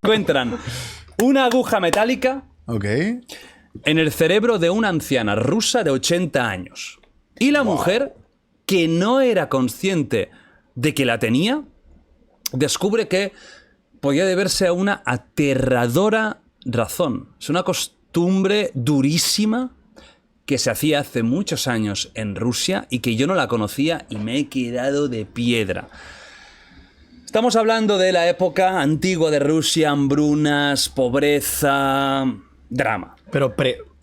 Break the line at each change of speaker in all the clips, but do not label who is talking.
Encuentran una aguja metálica
Ok.
en el cerebro de una anciana rusa de 80 años. Y la mujer, que no era consciente de que la tenía, descubre que podía deberse a una aterradora razón. Es una costumbre durísima que se hacía hace muchos años en Rusia y que yo no la conocía y me he quedado de piedra. Estamos hablando de la época antigua de Rusia, hambrunas, pobreza, drama.
Pero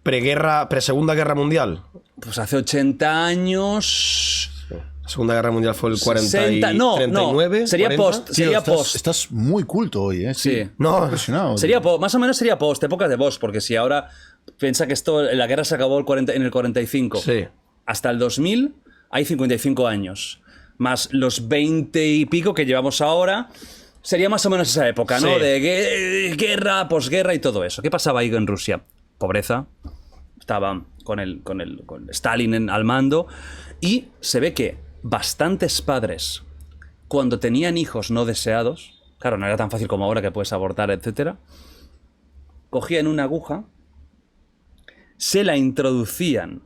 preguerra, pre-segunda guerra mundial.
Pues hace 80 años...
La segunda guerra mundial fue el 40
60,
y
no,
39.
no, sería
40.
post, sería post.
Estás muy culto hoy, ¿eh?
Sí.
No,
Impresionado.
Sería más o menos sería post, épocas de post, porque si ahora piensa que esto, la guerra se acabó en el 45,
Sí.
hasta el 2000 hay 55 años, más los 20 y pico que llevamos ahora, sería más o menos esa época, ¿no?
Sí.
De guerra, posguerra y todo eso. ¿Qué pasaba ahí en Rusia? Pobreza, estaba con Stalin al mando, y se ve que bastantes padres, cuando tenían hijos no deseados, claro, no era tan fácil como ahora que puedes abortar, etcétera, cogían una aguja, se la introducían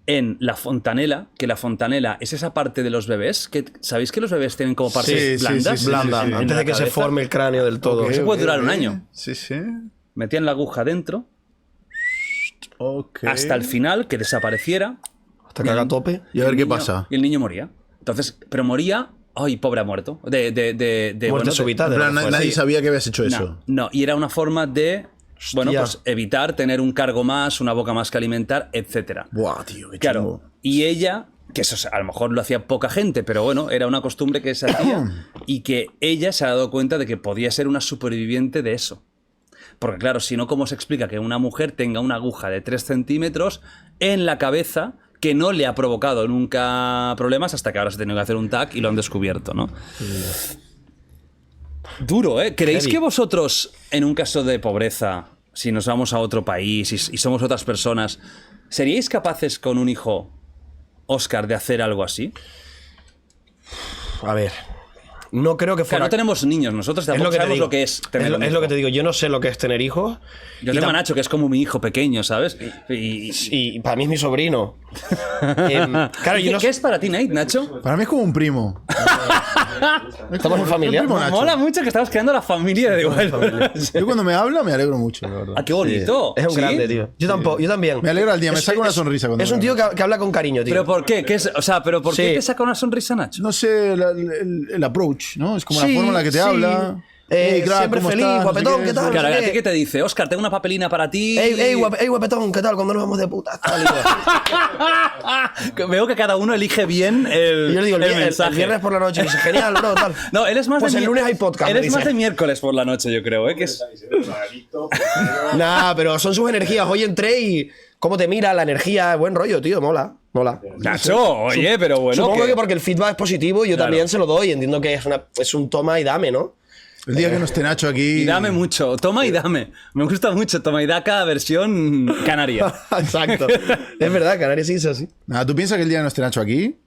en la fontanela, que la fontanela es esa parte de los bebés, que ¿sabéis que los bebés tienen como partes
Sí, sí,
blandas?
sí, sí,
Blanda,
sí, sí.
antes de que se
cabeza.
forme el cráneo del todo.
Eso puede durar un año.
Sí, sí.
Metían la aguja dentro,
Ok.
hasta el final, que desapareciera,
Hasta que haga tope.
Y a ver
el
qué
niño-
pasa.
Y el niño moría. Entonces, pero moría... ¡Ay, pobre ha muerto!
Muerte súbita.
En
de
plan,
lo que fuera.
nadie
Sí.
sabía que habías hecho
No,
eso.
no, y era una forma de... Bueno,
Hostia.
pues evitar tener un cargo más, una boca más que alimentar, etcétera.
Buah, tío, qué
Claro,
chungo.
y ella, que eso a lo mejor lo hacía poca gente, pero bueno, era una costumbre que se hacía y que ella se ha dado cuenta de que podía ser una superviviente de eso. Porque claro, si no, ¿cómo se explica que una mujer tenga una aguja de 3 centímetros en la cabeza que no le ha provocado nunca problemas hasta que ahora se ha tenido que hacer un TAC y lo han descubierto, ¿no? Duro, ¿eh? ¿Creéis
Heavy.
que vosotros, en un caso de pobreza, si nos vamos a otro país y somos otras personas, seríais capaces con un hijo, Óscar, de hacer algo así?
A ver. No creo que
Claro,
fuera...
no tenemos niños, nosotros
es
tampoco
lo que te
sabemos
digo.
lo que es tener un
es lo
hijo.
que te digo. Yo no sé lo que es tener hijos.
Yo
Y
tengo a
tam-
Nacho, que es como mi hijo pequeño, ¿sabes? Y
Y para mí es mi sobrino. Claro, yo no
¿Qué es para ti, Nate, Nacho?
Para mí es como un primo.
¿Estamos en familia?
Un primo Nacho.
Mola mucho que estamos creando la familia de igual.
Yo cuando me habla me alegro mucho, la verdad.
Ah, qué bonito.
Es un
¿Sí?
grande, tío. Yo tampoco, yo también.
Me alegra el día, me saca una sonrisa cuando
Es
me
un tío
habla.
que habla con cariño, tío.
¿Pero por qué? O sea, ¿pero por qué
Sí.
te saca una sonrisa, Nacho?
No sé, el approach, ¿no? Es como la
Sí,
forma en la que te
sí.
habla. Hey, crack,
siempre
¿cómo
feliz,
estás? No sé
guapetón, ¿qué tal?
Claro,
no
¿a
sé
ti
qué.
qué te dice? Óscar, tengo una papelina para ti.
Ey, guapetón, ¿qué tal? Cuando nos vamos de puta. Tal, y yo.
Veo que cada uno elige bien el,
Y yo le digo, el
mensaje.
viernes por la noche, y dice, genial, bro, tal.
No, él es más
Pues
de
el lunes hay podcast,
Él
me
es más
dice.
de miércoles por la noche, yo creo, ¿eh? Que es...
Nah, pero son sus energías. Hoy entré y cómo te mira, la energía, buen rollo, tío, mola.
Nacho, oye, pero bueno.
Supongo que porque el feedback es positivo y yo
Claro.
también se lo doy. Entiendo que es un toma y dame, ¿no?
El día que no esté Nacho aquí.
Y dame mucho, toma y dame. Me gusta mucho, toma y da cada versión canaria.
Exacto. Es verdad, Canarias sí es así.
Nada, tú piensas que el día que no esté Nacho aquí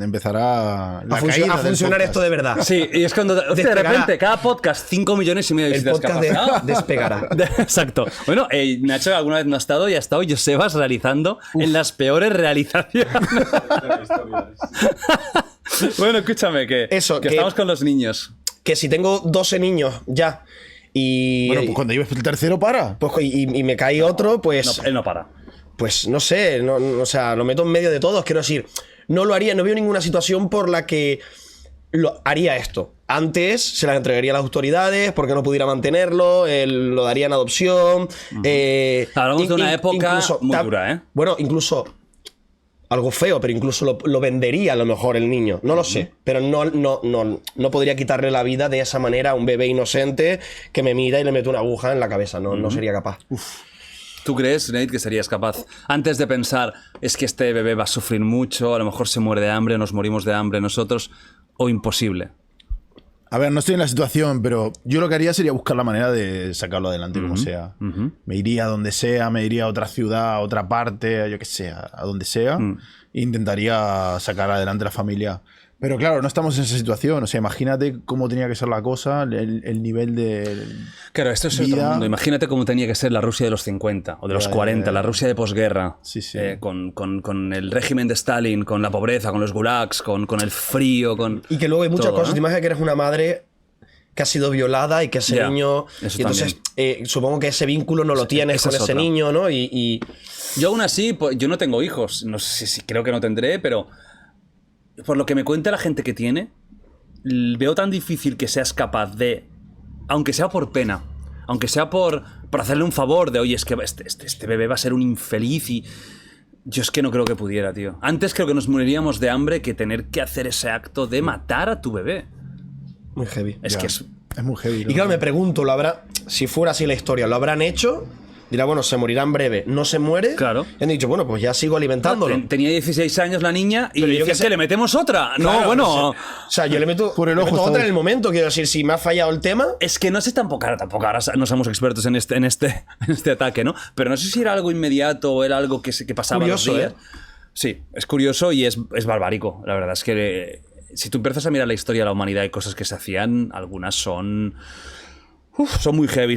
empezará la caída
A
del
funcionar
podcast.
esto de verdad.
Sí, y es cuando hostia, de
Despegará.
repente cada podcast 5 millones y medio de
El
visitas
podcast
capaz, ¿no?
despegará.
Exacto. Bueno, Nacho alguna vez no ha estado y ha estado Josebas realizando en las peores realizaciones. Bueno, escúchame, que
Eso, que-
estamos con los niños.
Que si tengo 12 niños ya y.
Bueno, pues cuando lleves el tercero, para.
pues, y me cae otro, pues.
No, él no para.
Pues no sé, o sea, lo meto en medio de todos. Quiero decir, no lo haría, no veo ninguna situación por la que lo haría esto. Antes se las entregaría a las autoridades porque no pudiera mantenerlo, lo daría en adopción.
Hablamos de una época
incluso,
muy dura, ¿eh?
Bueno, incluso algo feo, pero incluso lo vendería a lo mejor el niño. No lo sé, pero no podría quitarle la vida de esa manera a un bebé inocente que me mira y le meto una aguja en la cabeza. No sería capaz.
¿Tú crees, Nate, que serías capaz, antes de pensar, es que este bebé va a sufrir mucho, a lo mejor se muere de hambre, nos morimos de hambre nosotros, o imposible?
A ver, no estoy en la situación, pero yo lo que haría sería buscar la manera de sacarlo adelante como sea. Me iría a donde sea, me iría a otra ciudad, a otra parte, yo que sé, a donde sea. E intentaría sacar adelante la familia. Pero claro, no estamos en esa situación. O sea, imagínate cómo tenía que ser la cosa, el nivel de...
Claro, esto es
vida.
otro mundo. Imagínate cómo tenía que ser la Rusia de los 50 o de los 40, la Rusia de posguerra.
Sí, sí.
Con el régimen de Stalin, con la pobreza, con los gulags, con el frío, con...
Y que luego hay muchas
todo,
cosas.
¿no?
Te imaginas que eres una madre que ha sido violada y que ese
Ya,
niño...
eso
Y entonces supongo que ese vínculo no lo tienes
esa
con
es
ese
otra.
niño, ¿no? Y
Yo aún así, pues, yo no tengo hijos. No sé si creo que no tendré, pero por lo que me cuenta la gente que tiene, veo tan difícil que seas capaz de, aunque sea por pena, aunque sea por hacerle un favor de, oye, es que este bebé va a ser un infeliz y... Yo es que no creo que pudiera, tío. Antes creo que nos moriríamos de hambre que tener que hacer ese acto de matar a tu bebé.
muy heavy.
Es
Ya.
que es...
Es muy heavy, ¿no?
Y claro, me pregunto, si fuera así la historia, ¿lo habrán hecho? Dirá, bueno, se morirá en breve. ¿No se muere?
Claro.
Y han dicho, bueno, pues ya sigo alimentándolo.
Tenía 16 años la niña y
Pero yo
dices
qué sé.
que le metemos otra. No,
Claro,
bueno...
O sea, yo le meto,
Por el
le
ojo
meto
está
otra en
bien.
el momento. Quiero decir, si me ha fallado el tema...
Es que no sé tampoco ahora no somos expertos en este ataque, ¿no? Pero no sé si era algo inmediato o era algo que pasaba
Curioso,
los días.
¿eh?
Sí, es curioso y es barbárico. La verdad es que si tú empiezas a mirar la historia de la humanidad y cosas que se hacían, algunas son muy heavy.